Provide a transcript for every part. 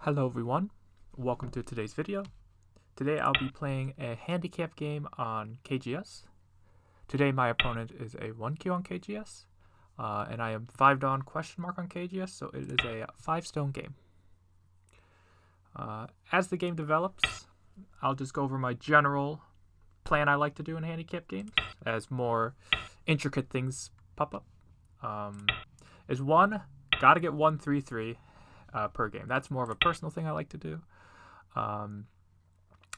Hello everyone, welcome to today's video. Today I'll be playing a handicap game on KGS. Today my opponent is a 1Q on KGS, and I am 5 Dawn question mark on KGS, so it is a 5 stone game. As the game develops, I'll just go over my general plan I like to do in handicap games as more intricate things pop up. Is one, gotta get 1-3-3 per game. That's more of a personal thing I like to do.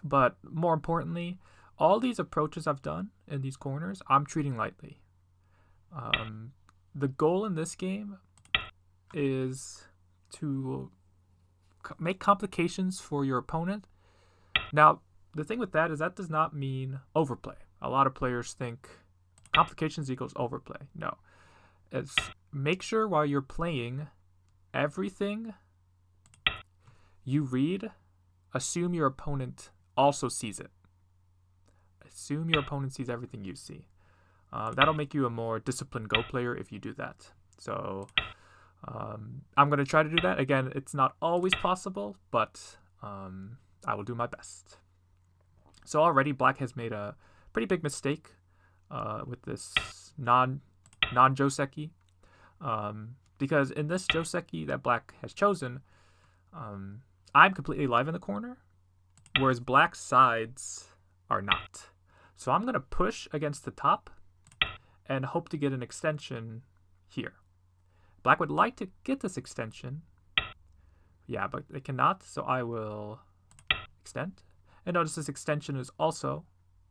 But more importantly, all these approaches I've done in these corners, I'm treating lightly. The goal in this game is to make complications for your opponent. Now, the thing with that is that does not mean overplay. A lot of players think complications equals overplay. No. It's make sure while you're playing, everything you read, assume your opponent also sees it. Assume your opponent sees everything you see. That'll make you a more disciplined Go player if you do that. So I'm going to try to do that. Again, it's not always possible, but I will do my best. So already Black has made a pretty big mistake with this non-Joseki. Because in this Joseki that Black has chosen, I'm completely live in the corner, whereas Black's sides are not. So I'm going to push against the top and hope to get an extension here. Black would like to get this extension. Yeah, but they cannot, so I will extend. And notice this extension is also,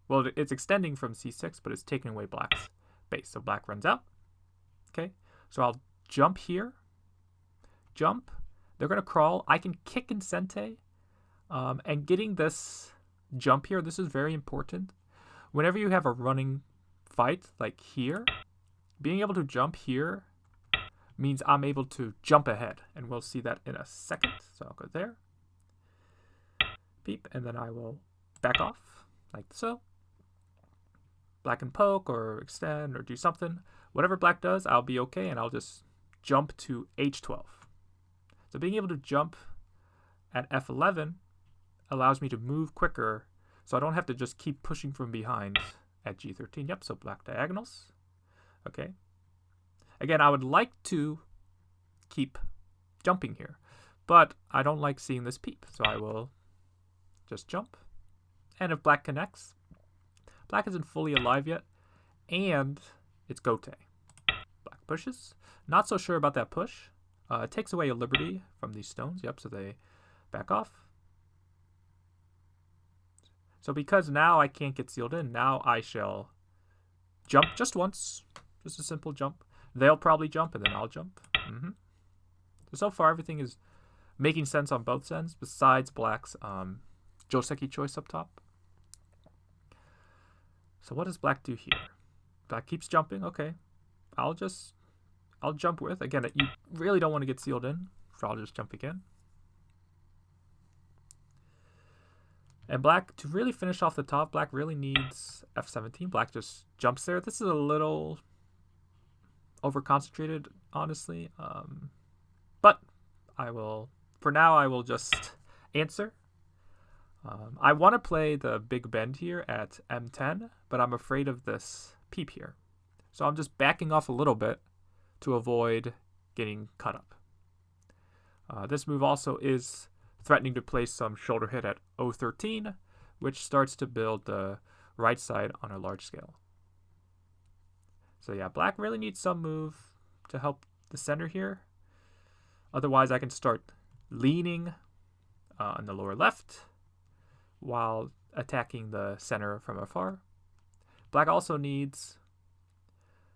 well, it's extending from C6, but it's taking away Black's base. So Black runs out. Okay, so I'll jump here. Jump. They're going to crawl. I can kick and sente. And getting this jump here, this is very important. Whenever you have a running fight, like here, being able to jump here means I'm able to jump ahead. And we'll see that in a second. So I'll go there. Beep. And then I will back off, like so. Black can poke or extend or do something. Whatever Black does, I'll be okay. And I'll just jump to H12. So being able to jump at F11 allows me to move quicker, so I don't have to just keep pushing from behind at G13. Yep, so Black diagonals. Okay. Again, I would like to keep jumping here, but I don't like seeing this peep, so I will just jump. And if Black connects, Black isn't fully alive yet, and it's Gote. Black pushes. Not so sure about that push. It takes away a liberty from these stones. Yep, so they back off. So because now I can't get sealed in, now I shall jump just once. Just a simple jump. They'll probably jump, and then I'll jump. So far, everything is making sense on both ends, besides Black's Joseki choice up top. So what does Black do here? Black keeps jumping. Okay. I'll jump with. Again, you really don't want to get sealed in, so I'll just jump again. And Black, to really finish off the top, Black really needs F17. Black just jumps there. This is a little over-concentrated, honestly. But for now, I will just answer. I want to play the big bend here at M10, but I'm afraid of this peep here. So I'm just backing off a little bit to avoid getting cut up. This move also is threatening to place some shoulder hit at O13, which starts to build the right side on a large scale. So yeah, Black really needs some move to help the center here. Otherwise, I can start leaning on the lower left while attacking the center from afar. Black also needs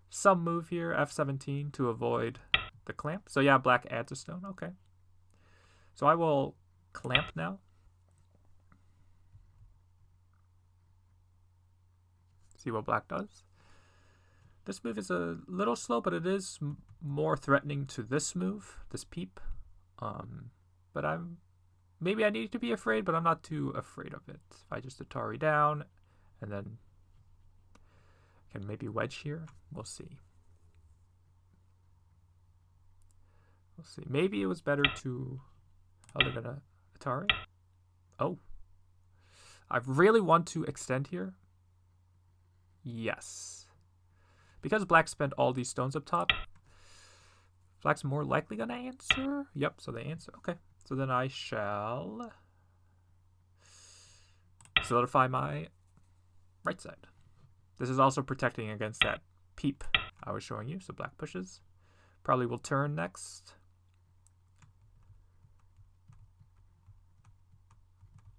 some move here, F17, to avoid the clamp. So yeah, Black adds a stone. Okay. So I will clamp now. See what Black does. This move is a little slow, but it is more threatening to this move, this peep. But maybe I need to be afraid, but I'm not too afraid of it. If I just Atari down and then can maybe wedge here, we'll see. We'll see. Maybe it was better to Oh, they're gonna Atari. Oh, I really want to extend here. Yes, because black spent all these stones up top. Black's more likely gonna answer. Yep, so they answer. Okay, so then I shall solidify my right side. This is also protecting against that peep I was showing you. So black pushes. Probably will turn next.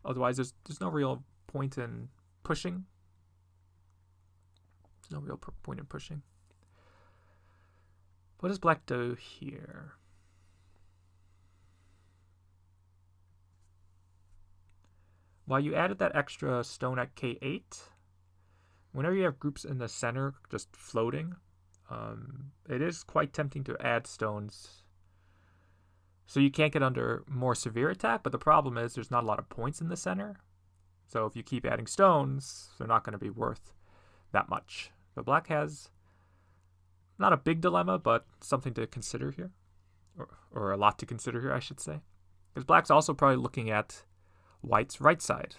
Otherwise, there's no real point in pushing. There's no real point in pushing. What does black do here? While you added that extra stone at K8, whenever you have groups in the center just floating, it is quite tempting to add stones so you can't get under more severe attack, but the problem is there's not a lot of points in the center. So if you keep adding stones, they're not going to be worth that much. So black has not a big dilemma, but something to consider here. Or a lot to consider here, I should say. Because black's also probably looking at white's right side.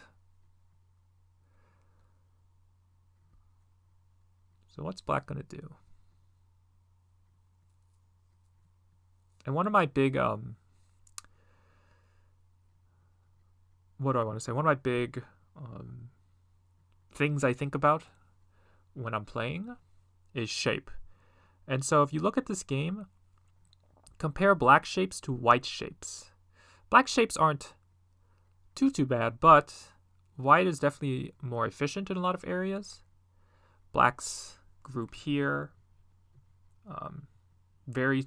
So what's black going to do? And one of my big, what do I want to say? One of my big things I think about when I'm playing is shape. And so if you look at this game, compare black shapes to white shapes. Black shapes aren't too bad, but white is definitely more efficient in a lot of areas. Black's group here, very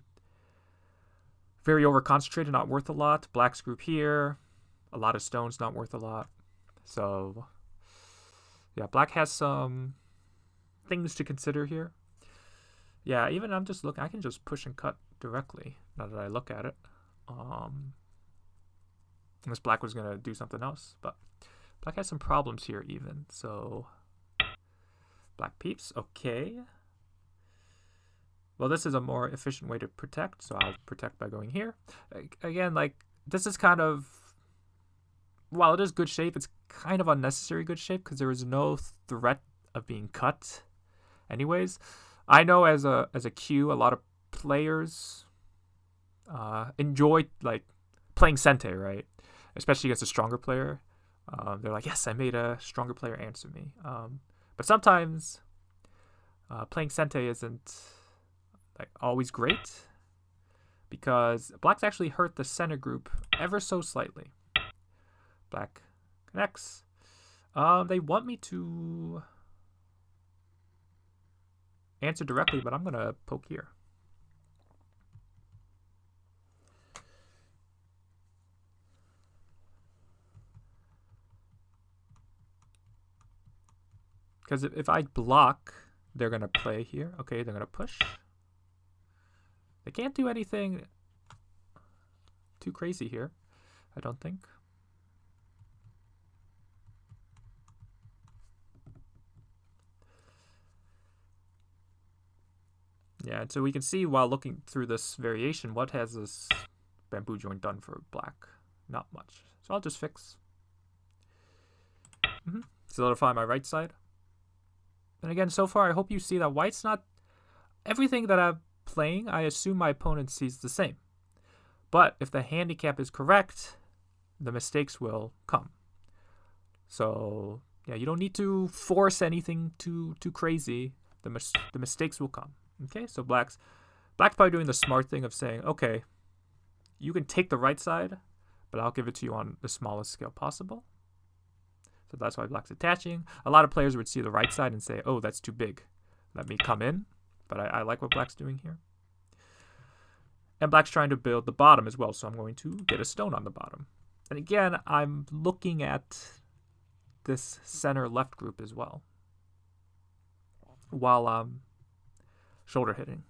over-concentrated, not worth a lot. Black's group here, a lot of stones, not worth a lot. So, yeah, black has some things to consider here. Yeah, even I'm just looking, I can just push and cut directly, now that I look at it. Unless black was going to do something else, but black has some problems here even. So, black peeps, okay. Well, this is a more efficient way to protect, so I'll protect by going here. Again, like, this is kind of, while it is good shape, it's kind of unnecessary good shape because there is no threat of being cut anyways. I know as a Q, a lot of players enjoy, like, playing Sente, right? Especially against a stronger player. They're like, yes, I made a stronger player answer me. But sometimes playing Sente isn't like always great because black's actually hurt the center group ever so slightly. Black connects. They want me to answer directly, but I'm gonna poke here. Because if I block, they're gonna play here. Okay, they're gonna push. They can't do anything too crazy here, I don't think. Yeah, and so we can see while looking through this variation, what has this bamboo joint done for black? Not much. So I'll just fix. Solidify my right side. And again, so far, I hope you see that white's not... Everything that I'm playing, I assume my opponent sees the same. But if the handicap is correct, the mistakes will come. So, yeah, you don't need to force anything too crazy. The mistakes will come. Okay, so black's probably doing the smart thing of saying, okay, you can take the right side, but I'll give it to you on the smallest scale possible. So that's why black's attaching. A lot of players would see the right side and say, oh, that's too big. Let me come in. But I like what black's doing here. And black's trying to build the bottom as well, so I'm going to get a stone on the bottom. And again, I'm looking at this center left group as well, while I'm shoulder hitting.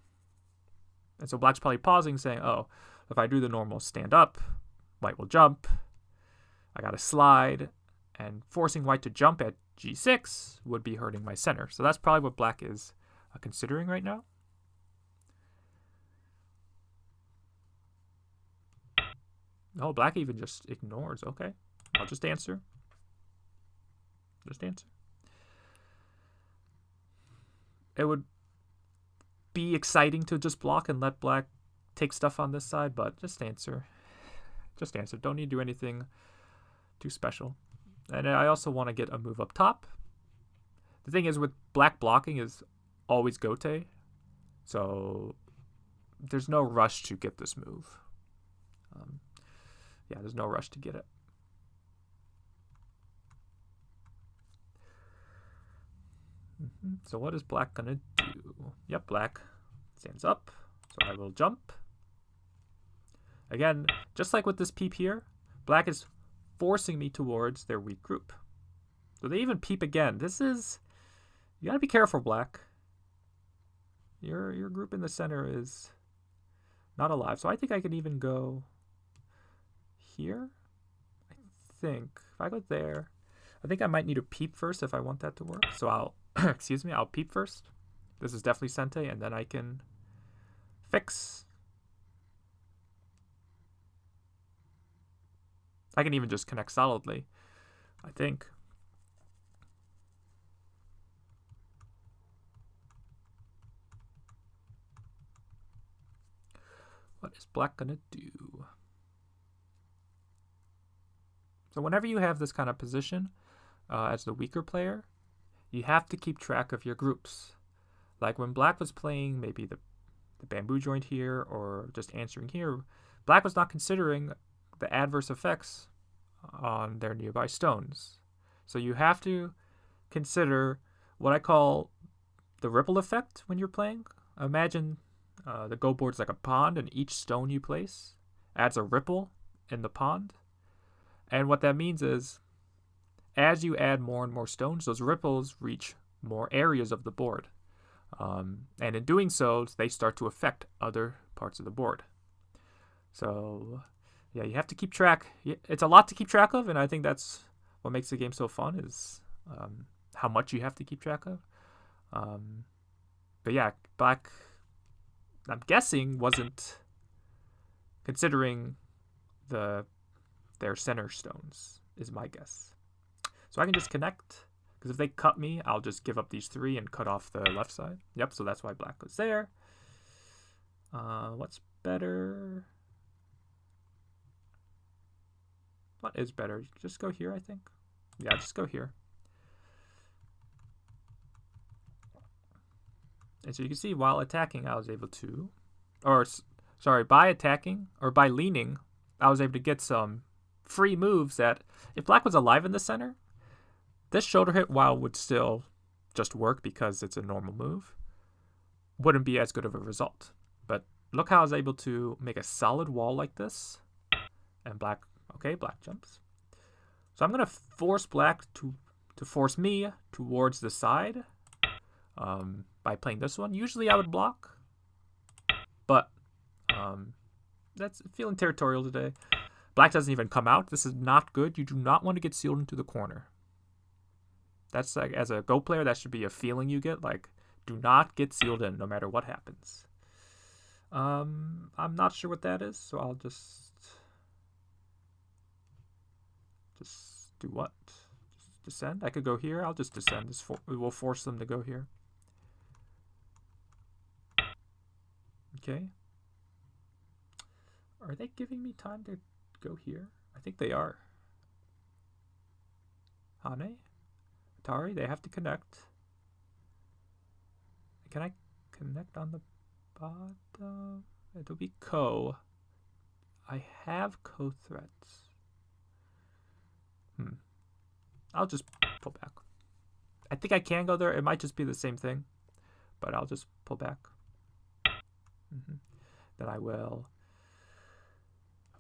And so black's probably pausing, saying, oh, if I do the normal stand up, white will jump. I got to slide. And forcing white to jump at g6 would be hurting my center. So that's probably what black is considering right now. Oh, black even just ignores. Okay, I'll just answer. Just answer. It would be exciting to just block and let black take stuff on this side, but just answer. Just answer. Don't need to do anything too special. And I also want to get a move up top. The thing is with black blocking is always gote. So there's no rush to get this move. Yeah, there's no rush to get it. So what is black gonna do? Yep, black stands up. So I will jump. Again, just like with this peep here, black is forcing me towards their weak group. So they even peep again. This is, you gotta be careful, black. Your group in the center is not alive. So I think I can even go here. I think if I go there, I think I might need to peep first if I want that to work. So I'll excuse me, I'll peep first. This is definitely Sente, and then I can fix. I can even just connect solidly, I think. What is black gonna do? So whenever you have this kind of position as the weaker player, you have to keep track of your groups. Like when black was playing maybe the bamboo joint here or just answering here, black was not considering the adverse effects on their nearby stones. So you have to consider what I call the ripple effect when you're playing. Imagine the go board is like a pond, and each stone you place adds a ripple in the pond. And what that means is, as you add more and more stones, those ripples reach more areas of the board. And in doing so, they start to affect other parts of the board. So, yeah, you have to keep track. It's a lot to keep track of, and I think that's what makes the game so fun, is how much you have to keep track of. But yeah, black, I'm guessing, wasn't considering their center stones, is my guess. So I can just connect, because if they cut me, I'll just give up these 3 and cut off the left side. Yep, so that's why black goes there. What's better? What is better? Just go here, I think. Yeah, just go here. And so you can see while attacking, I was able to, by attacking, or by leaning, I was able to get some free moves that, if black was alive in the center, this shoulder hit, while would still just work because it's a normal move, wouldn't be as good of a result. But look how I was able to make a solid wall like this. And black, okay, black jumps. So I'm going to force black to force me towards the side by playing this one. Usually I would block, but that's feeling territorial today. Black doesn't even come out. This is not good. You do not want to get sealed into the corner. That's like, as a Go player, that should be a feeling you get. Like, do not get sealed in no matter what happens. I'm not sure what that is, so I'll just do what? Just descend? I could go here. I'll just descend. We'll force them to go here. Okay. Are they giving me time to go here? I think they are. Hane? Atari, they have to connect. Can I connect on the bottom? It'll be Ko. I have Ko threats. I'll just pull back. I think I can go there. It might just be the same thing, but I'll just pull back. Then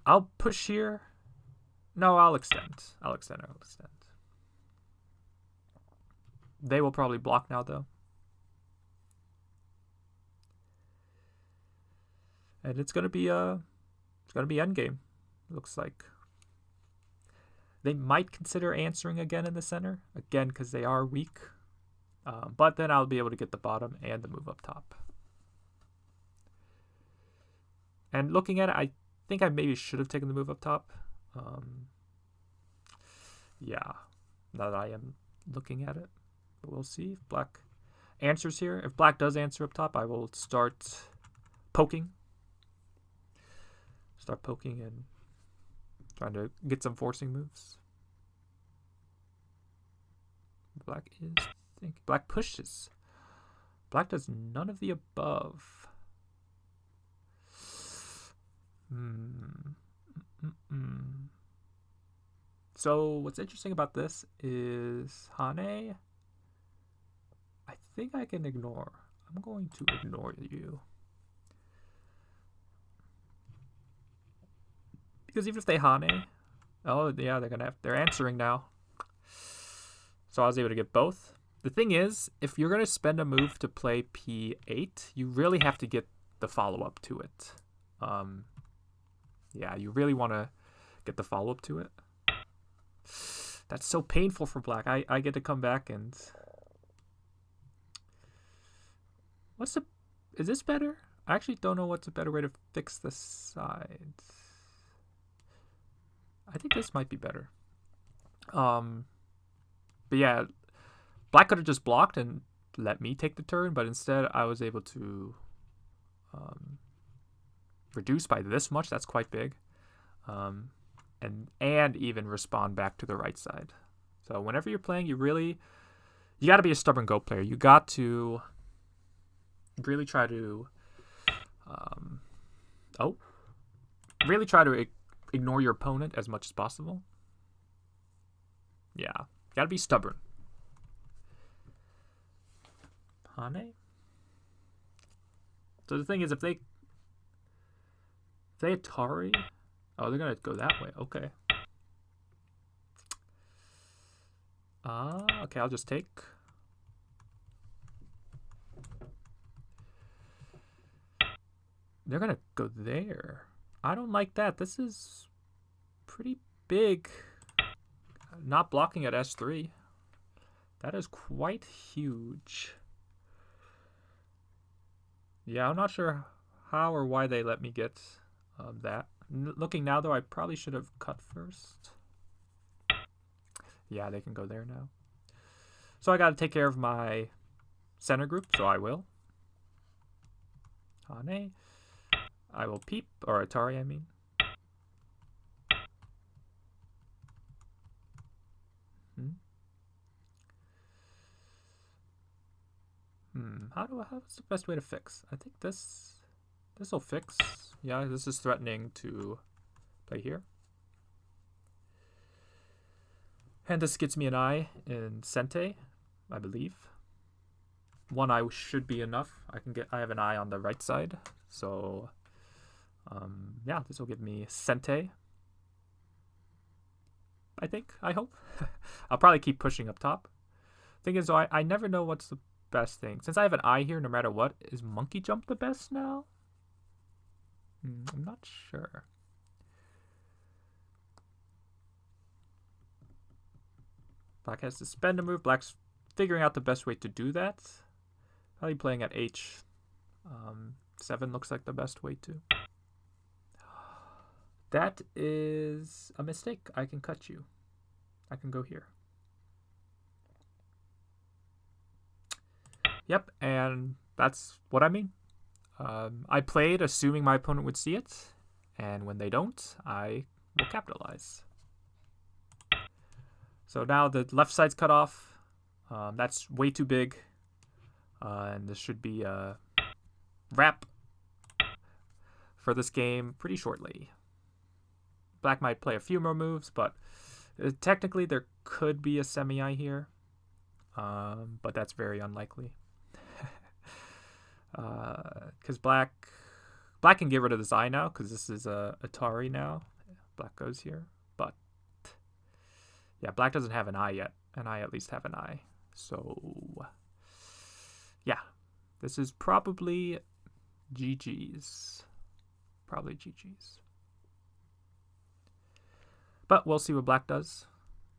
I'll push here. No, I'll extend. I'll extend. They will probably block now, though. And it's gonna be endgame. Looks like. They might consider answering again in the center, again because they are weak. But then I'll be able to get the bottom and the move up top. And looking at it, I think I maybe should have taken the move up top. Yeah, now that I am looking at it. But we'll see if black answers here. If black does answer up top, I will start poking. Start poking and trying to get some forcing moves. Black is thinking. Black pushes. Black does none of the above. So what's interesting about this is Hane. I think I can ignore. I'm going to ignore you. Because even if they Hane, oh yeah, they're answering now. So I was able to get both. The thing is, if you're gonna spend a move to play P8, you really have to get the follow-up to it. Yeah, you really want to get the follow-up to it. That's so painful for black. I get to come back and... Is this better? I actually don't know what's a better way to fix the sides. I think this might be better. But yeah, black could have just blocked and let me take the turn, but instead I was able to reduce by this much. That's quite big. And even respond back to the right side. So whenever you're playing, you got to be a stubborn Go player. You got to really try to ignore your opponent as much as possible. Yeah, you got to be stubborn. Hane. So the thing is, if they Atari, oh, they're gonna go that way. Okay. Okay, I'll just take. They're gonna go there. I don't like that. This is pretty big. Not blocking at S3. That is quite huge. Yeah, I'm not sure how or why they let me get that. Looking now, though, I probably should have cut first. Yeah, they can go there now. So I got to take care of my center group, so I will. Hane. I will peep, or Atari, I mean. What's the best way to fix? I think this will fix. Yeah, this is threatening to play here. And this gets me an eye in Sente, I believe. One eye should be enough. I have an eye on the right side. So yeah, this will give me Sente. I hope. I'll probably keep pushing up top. Thing is, though, I never know what's the best thing. Since I have an eye here, no matter what, is monkey jump the best now? I'm not sure. Black has to spend a move. Black's figuring out the best way to do that. Probably playing at H7 looks like the best way to. That is a mistake. I can cut you. I can go here. Yep, and that's what I mean. I played assuming my opponent would see it, and when they don't, I will capitalize. So now the left side's cut off. That's way too big, and this should be a wrap for this game pretty shortly. Black might play a few more moves, but technically there could be a semi-eye here, but that's very unlikely. Because black can get rid of this eye now, because this is a Atari now. Black goes here, but yeah, black doesn't have an eye yet, and I at least have an eye. So yeah, this is probably GG's. Probably GG's. But we'll see what black does.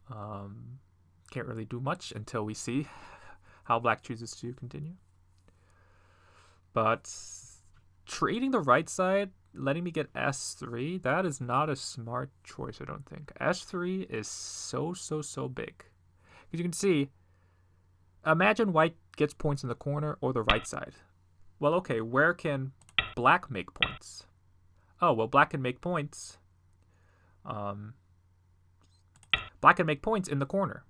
Can't really do much until we see how black chooses to continue. But trading the right side letting me get S3. That is not a smart choice, I don't think. S3 is so big. Because you can see, imagine white gets points in the corner or the right side. Well, okay, where can black make points? Oh, well, black can make points. Black can make points in the corner.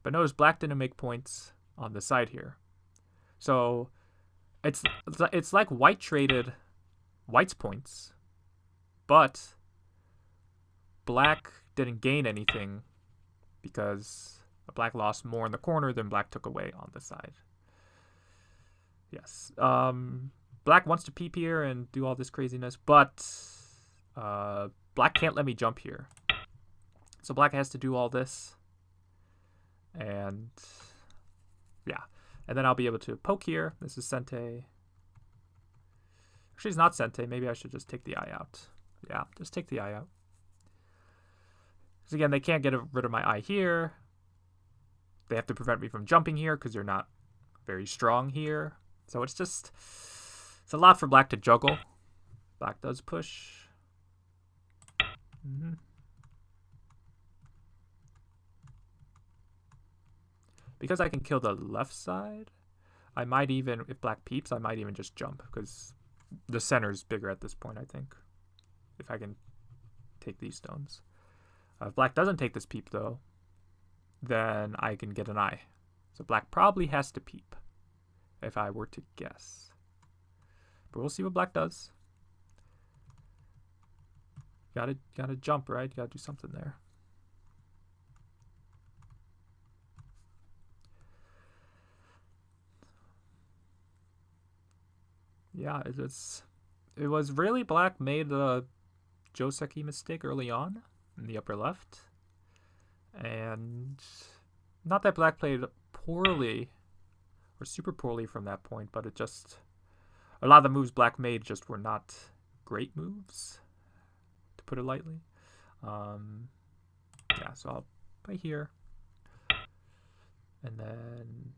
But notice black didn't make points on the side here. So it's like white traded white's points, but black didn't gain anything because black lost more in the corner than black took away on the side. Yes. Black wants to peep here and do all this craziness, but black can't let me jump here. So black has to do all this. And yeah. And then I'll be able to poke here. This is Sente. Actually, it's not Sente. Maybe I should just take the eye out. Yeah, just take the eye out. Because again, they can't get rid of my eye here. They have to prevent me from jumping here because they're not very strong here. So it's just, it's a lot for black to juggle. Black does push. Because I can kill the left side, I might even, if black peeps, I might even just jump because the center is bigger at this point, I think. If I can take these stones. If black doesn't take this peep, though, then I can get an eye. So black probably has to peep, if I were to guess. But we'll see what black does. Gotta jump, right? Gotta do something there. Yeah, it was really black made the Joseki mistake early on in the upper left. And not that black played poorly or super poorly from that point, but it just, a lot of the moves black made just were not great moves, to put it lightly. Yeah, so I'll play here and then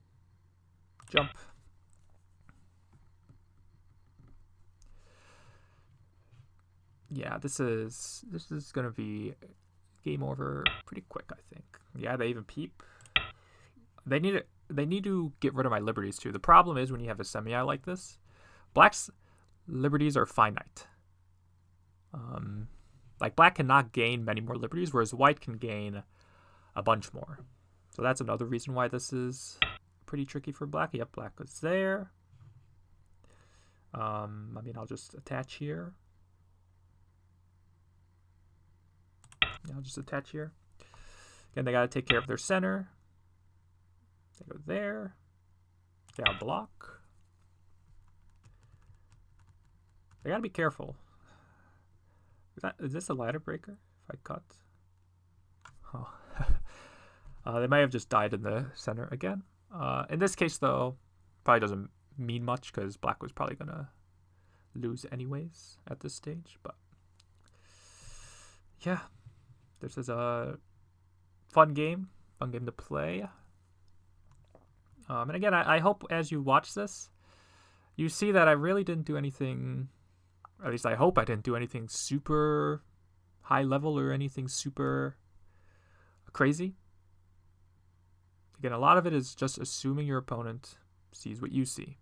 jump. Yeah, this is gonna be game over pretty quick, I think. Yeah, they even peep. They need to get rid of my liberties too. The problem is when you have a semi-eye like this, black's liberties are finite. Like black cannot gain many more liberties, whereas white can gain a bunch more. So that's another reason why this is pretty tricky for black. Yep, black is there. I mean, I'll just attach here. Yeah, I'll just attach here. Again, they got to take care of their center. They go there. Okay, I'll block. They got to be careful. Is this a ladder breaker? If I cut? Oh. They might have just died in the center again. In this case, though, probably doesn't mean much because black was probably going to lose anyways at this stage. But yeah, this is a fun game to play. And again, I hope as you watch this, you see that I really didn't do anything, at least I hope I didn't do anything super high level or anything super crazy. Again, a lot of it is just assuming your opponent sees what you see.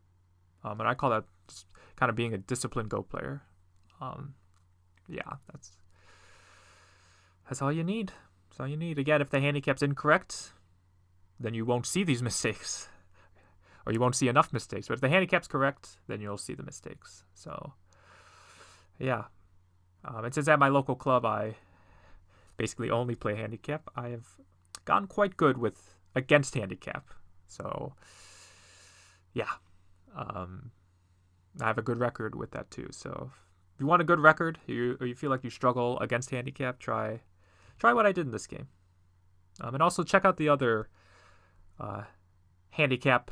And I call that just kind of being a disciplined Go player. Yeah, that's all you need. That's all you need. Again, if the handicap's incorrect, then you won't see these mistakes. Or you won't see enough mistakes. But if the handicap's correct, then you'll see the mistakes. So, yeah. And since at my local club, I basically only play handicap, I have gotten quite good against handicap. So, yeah. I have a good record with that too. So, if you want a good record, or you feel like you struggle against handicap, try what I did in this game. And also check out the other handicap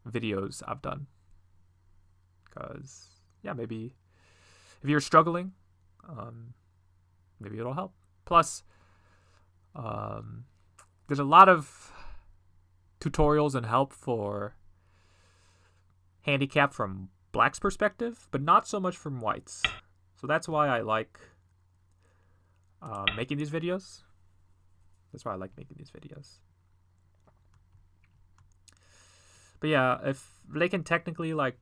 videos I've done. Because, yeah, maybe if you're struggling, maybe it'll help. Plus, there's a lot of tutorials and help for handicap from black's perspective, but not so much from white's. So that's why I like making these videos. That's why I like making these videos. But yeah, if they can technically like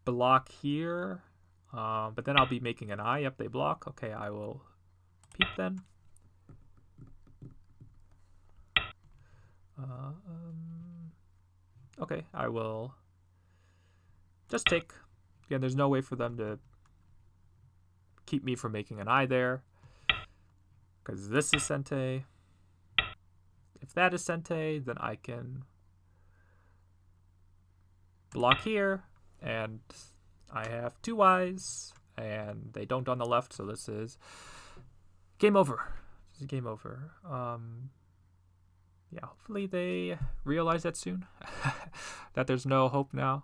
block here, but then I'll be making an eye. Yep, they block. Okay, I will peep then. Okay, I will just take. Again, there's no way for them to keep me from making an eye there, because this is Sente. If that is Sente, then I can block here, and I have 2 eyes, and they don't on the left, so this is game over. This is game over. Yeah, hopefully they realize that soon, that there's no hope now.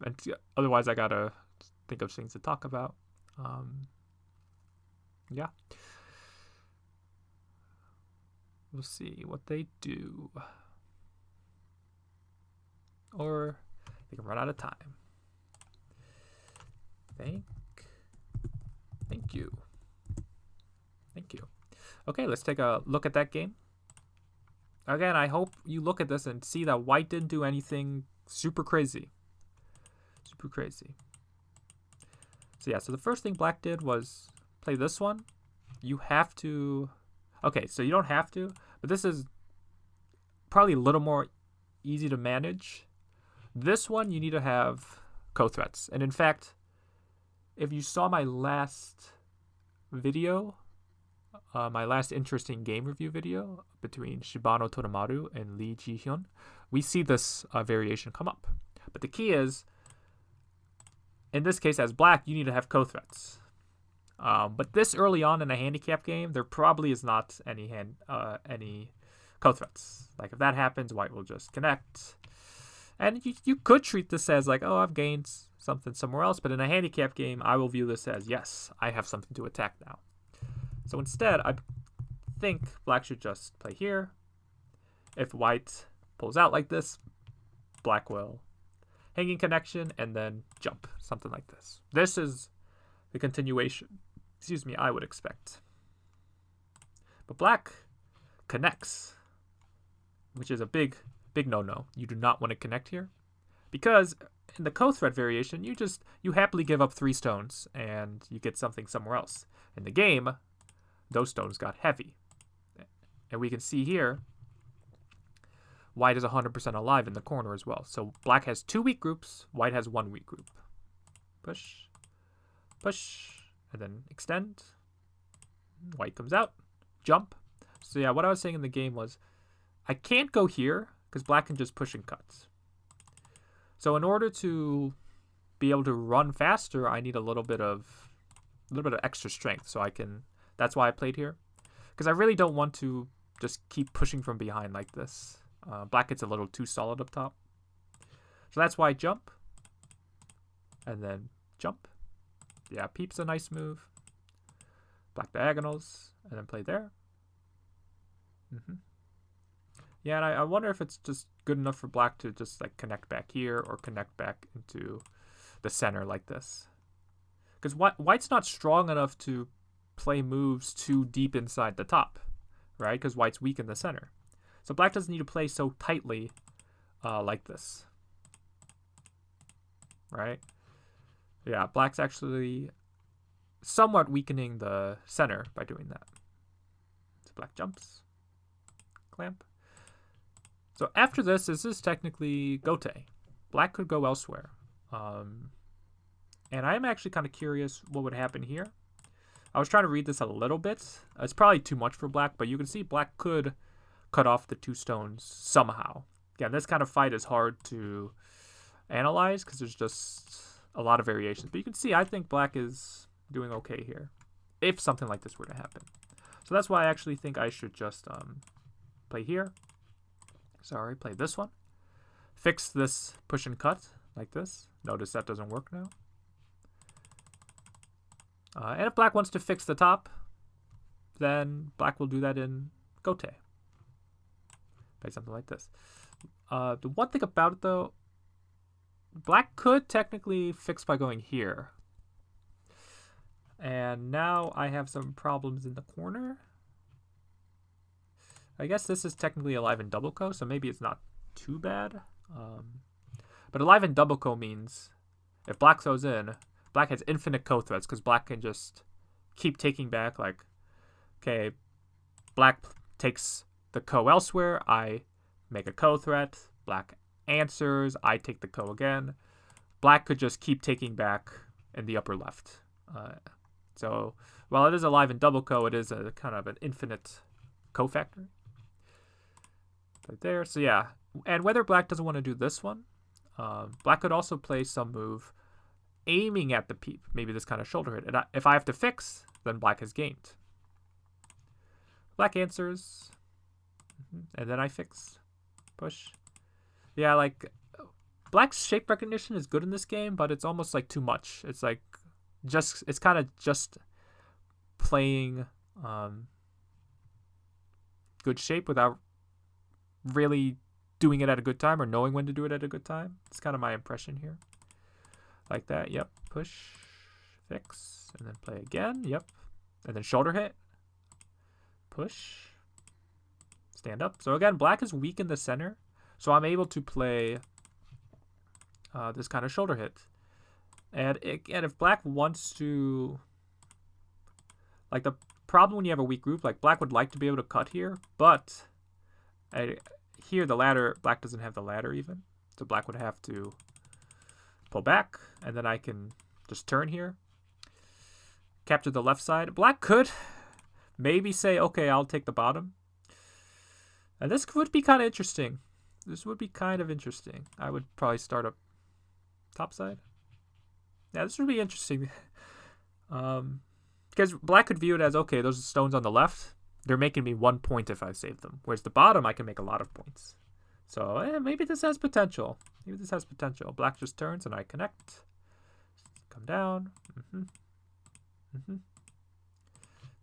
And otherwise, I gotta think of things to talk about. Yeah. We'll see what they do. Or they can run out of time. Thank you. Thank you. Okay, let's take a look at that game. Again, I hope you look at this and see that white didn't do anything super crazy. Super crazy. So yeah, so the first thing black did was play this one. You have to... Okay, so you don't have to, but this is probably a little more easy to manage. This one, you need to have co-threats. And in fact, if you saw my last video, my last interesting game review video between Shibano Toromaru and Lee Ji-hyun, we see this variation come up. But the key is, in this case, as black, you need to have co-threats. But this early on in a handicap game, there probably is not any co-threats. Like if that happens, white will just connect. And you could treat this as like, oh, I've gained something somewhere else. But in a handicap game, I will view this as, yes, I have something to attack now. So instead, I think black should just play here. If white pulls out like this, black will hanging connection and then jump, something like this. This is the continuation, excuse me, I would expect. But black connects, which is a big no-no. You do not want to connect here, because in the co-threat variation, you happily give up 3 stones and you get something somewhere else. In the game, those stones got heavy. And we can see here, white is 100% alive in the corner as well. So black has 2 weak groups, white has 1 weak group. Push, push, and then extend. White comes out, jump. So yeah, what I was saying in the game was, I can't go here because black can just push and cut. So in order to be able to run faster, I need a little bit of extra strength. So I can. That's why I played here, because I really don't want to just keep pushing from behind like this. Black gets a little too solid up top. So that's why I jump, and then jump. Yeah, peep's a nice move. Black diagonals, and then play there. Yeah, and I wonder if it's just good enough for black to just like connect back here or connect back into the center like this. Because white's not strong enough to play moves too deep inside the top, right? Because white's weak in the center. So black doesn't need to play so tightly like this, right? Yeah, black's actually somewhat weakening the center by doing that. So black jumps, clamp. So after this is technically gote. Black could go elsewhere. And I am actually kind of curious what would happen here. I was trying to read this a little bit. It's probably too much for black, but you can see black could cut off the 2 stones somehow. Again, this kind of fight is hard to analyze because there's just a lot of variations. But you can see I think black is doing okay here if something like this were to happen. So that's why I actually think I should just play here. Sorry, play this one. Fix this push and cut like this. Notice that doesn't work now. And if black wants to fix the top, then black will do that in gote. Play something like this. The one thing about it, though, black could technically fix by going here. And now I have some problems in the corner. I guess this is technically alive in double co, so maybe it's not too bad. But alive in double co means if black throws in, black has infinite co threats because black can just keep taking back. Like, okay, black takes the co elsewhere, I make a co threat, black answers, I take the co again. Black could just keep taking back in the upper left. So while it is alive in double co, it is a kind of an infinite cofactor. Right there. So yeah, and whether black doesn't want to do this one, black could also play some move aiming at the peep, maybe this kind of shoulder hit. And if I have to fix, then black has gained. Black answers, and then I fix, push. Yeah, like black's shape recognition is good in this game, but it's almost like too much. It's like it's kind of just playing good shape without really doing it at a good time or knowing when to do it at a good time. It's kind of my impression here. Like that, yep. Push, fix, and then play again, yep. And then shoulder hit, push, stand up. So again, black is weak in the center, so I'm able to play this kind of shoulder hit. And again, if black wants to, like the problem when you have a weak group, like black would like to be able to cut here, but here the ladder, black doesn't have the ladder even, so black would have to pull back, and then I can just turn here, capture the left side. Black could maybe say, okay, I'll take the bottom, and this would be kind of interesting. This would be kind of interesting. I would probably start up top side. Yeah, this would be interesting. Because black could view it as, okay, those stones on the left, they're making me 1 point if I save them. Whereas the bottom, I can make a lot of points. So maybe this has potential. Maybe this has potential. Black just turns and I connect. Come down.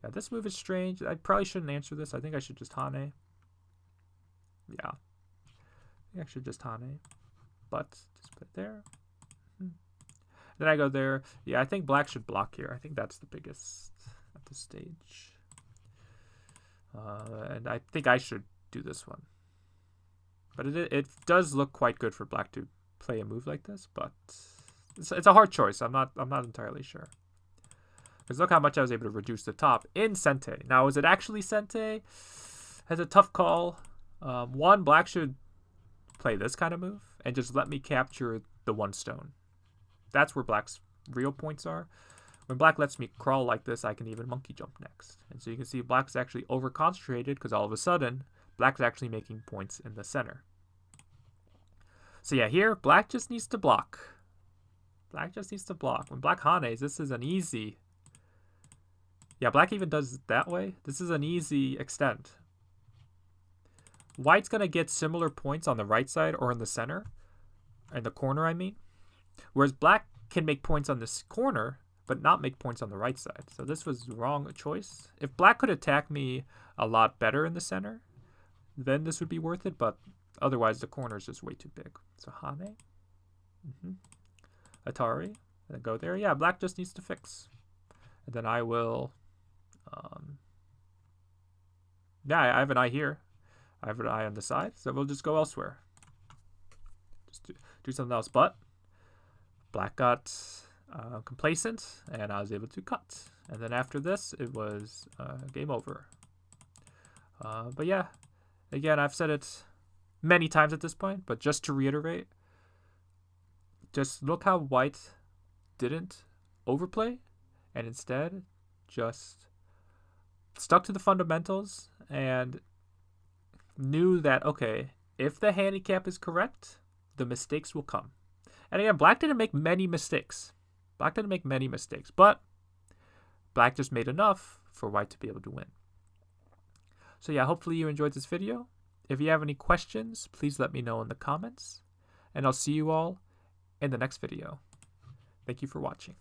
Yeah, this move is strange. I probably shouldn't answer this. I think I should just Hane. Yeah. I think I should just Hane. But just put it there. Then I go there. Yeah, I think black should block here. I think that's the biggest at this stage. And I think I should do this one. But it does look quite good for black to play a move like this, but it's a hard choice. I'm not entirely sure. Because look how much I was able to reduce the top in Sente. Now, is it actually Sente? Has a tough call. One, black should play this kind of move and just let me capture the one stone. That's where black's real points are. When black lets me crawl like this, I can even monkey jump next. And so you can see black's actually over-concentrated because all of a sudden, black's actually making points in the center. So yeah, here, black just needs to block. Black just needs to block. When black Hanes, this is an easy... Yeah, black even does it that way. This is an easy extend. White's going to get similar points on the right side or in the center. In the corner, I mean. Whereas black can make points on this corner, but not make points on the right side. So this was the wrong choice. If black could attack me a lot better in the center, then this would be worth it. But otherwise, the corner is just way too big. So Hane. Atari. And then go there. Yeah, black just needs to fix. And then I will... yeah, I have an eye here. I have an eye on the side. So we'll just go elsewhere. Just do something else. But... black got complacent, and I was able to cut. And then after this, it was game over. But yeah, again, I've said it many times at this point, but just to reiterate, just look how white didn't overplay, and instead just stuck to the fundamentals and knew that, okay, if the handicap is correct, the mistakes will come. And again, black didn't make many mistakes. Black didn't make many mistakes, but black just made enough for white to be able to win. So yeah, hopefully you enjoyed this video. If you have any questions, please let me know in the comments. And I'll see you all in the next video. Thank you for watching.